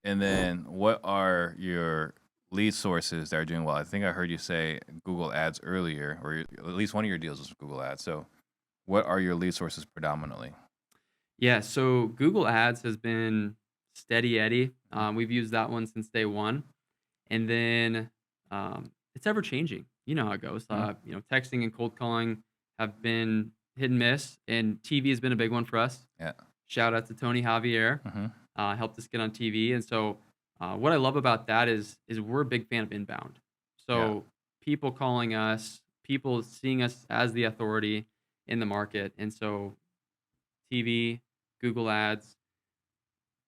And then what are your lead sources that are doing well? I think I heard you say Google Ads earlier, or at least one of your deals was Google Ads. So what are your lead sources predominantly? Yeah, so Google Ads has been steady Eddie. We've used that one since day one, and then it's ever changing. You know how it goes. Mhm. Texting and cold calling have been hit and miss, and TV has been a big one for us. Yeah. Shout out to Tony Javier, Hmm. helped us get on TV, and so what I love about that is we're a big fan of inbound. Yeah. So people calling us, people seeing us as the authority in the market, and so TV, Google Ads.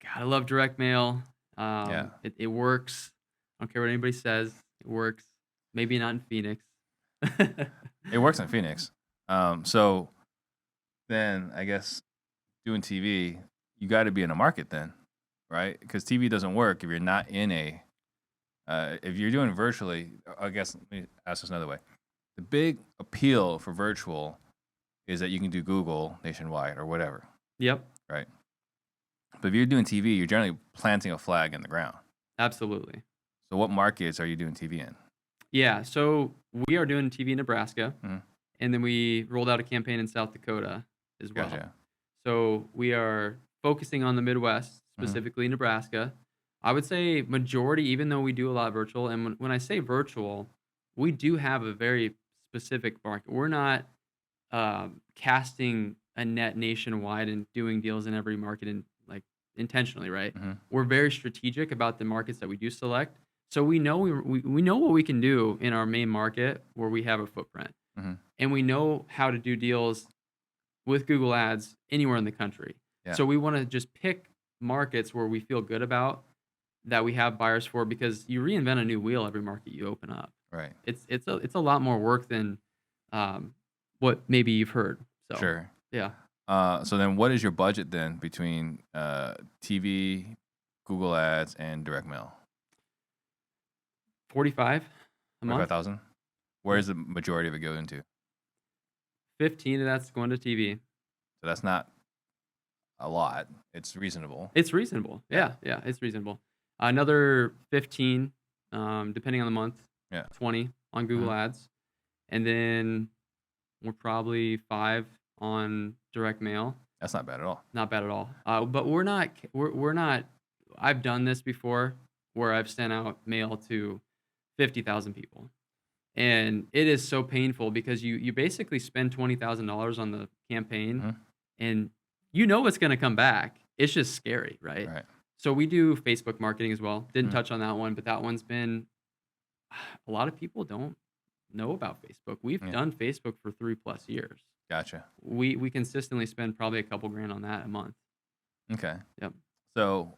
Gotta love direct mail. Yeah. It works. I don't care what anybody says. It works. Maybe not in Phoenix. It works in Phoenix. So then I guess doing TV, you got to be in a market then, right? Because TV doesn't work if you're not in a. If you're doing virtually, I guess let me ask this another way. The big appeal for virtual is that you can do Google nationwide or whatever, Yep, right? But if you're doing TV, you're generally planting a flag in the ground. absolutely. So what markets are you doing TV in? Yeah, so we are doing TV in Nebraska, Mhm. and then we rolled out a campaign in South Dakota as well. Gotcha. So we are focusing on the Midwest, Hmm. specifically Nebraska. I would say majority, even though we do a lot of virtual, and when I say virtual, we do have a very specific market. We're not casting a net nationwide and doing deals in every market and like intentionally, right? Hmm. We're very strategic about the markets that we do select. So we know we know what we can do in our main market where we have a footprint. Hmm. And we know how to do deals with Google Ads anywhere in the country. Yeah. So we want to just pick markets where we feel good about that we have buyers for because you reinvent a new wheel every market you open up. Right. It's a lot more work than um, what maybe you've heard. So Sure. yeah, So then, what is your budget then between TV, Google Ads, and direct mail? 45 a Forty-five month. thousand. Where Yeah, is the majority of it go into? 15 of that's going to TV. So that's not a lot. It's reasonable. It's reasonable. Yeah. Yeah, it's reasonable. Another 15, depending on the month, Yeah. 20 on Google Hmm. Ads, and then we're probably 5 on direct mail. That's not bad at all. Not bad at all. But we're not. I've done this before, where I've sent out mail to 50,000 people, and it is so painful because you basically spend $20,000 on the campaign, Hmm. and you know it's going to come back. It's just scary, right? Right. So we do Facebook marketing as well. Didn't Hmm. touch on that one, but that one's been a lot of people don't know about Facebook. We've Yeah. done Facebook for 3+ years. Gotcha. We consistently spend probably a couple grand on that a month. Okay. Yep. So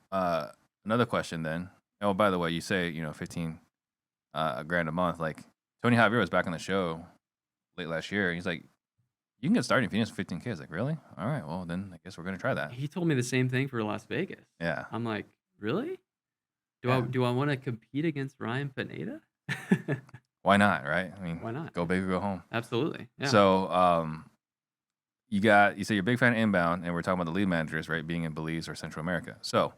another question then. Oh, by the way, you say 15 a grand a month. Like Tony Javier was back on the show late last year. He's like, you can get started in Phoenix for 15K. I was like, really? All right. Well, then I guess we're gonna try that. He told me the same thing for Las Vegas. Yeah. I'm like, really? Do I Yeah. do I want to compete against Ryan Pineda? Why not? Right. I mean, Why not? go big or go home. Absolutely. Yeah. So you say you're a big fan of inbound, and we're talking about the lead managers, right? Being in Belize or Central America. So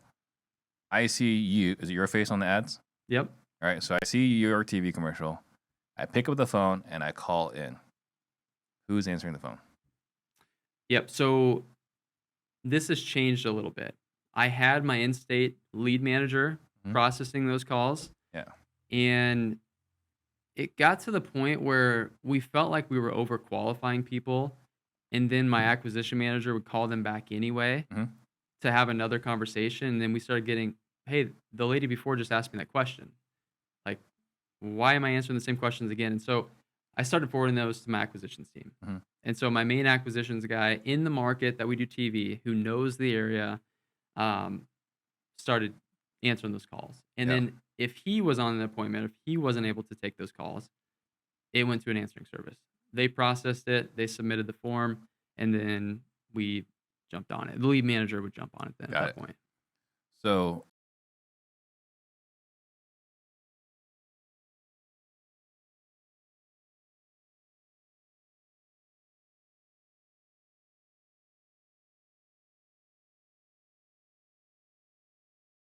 I see you. Is it your face on the ads? Yep. All right. So I see your TV commercial. I pick up the phone and I call in. Who's answering the phone? Yep. So this has changed a little bit. I had my in-state lead manager Mhm. processing those calls, Yeah. and it got to the point where we felt like we were overqualifying people, and then my acquisition manager would call them back anyway Mhm. to have another conversation, and then we started getting, "Hey, the lady before just asked me that question. Like, why am I answering the same questions again?" And so I started forwarding those to my acquisitions team. Mhm. And so my main acquisitions guy in the market that we do TV, who knows the area, um, started answering those calls. And Yeah. then if he was on an appointment, if he wasn't able to take those calls, it went to an answering service. They processed it, they submitted the form, and then we jumped on it. The lead manager would jump on it then at Got that it. point. So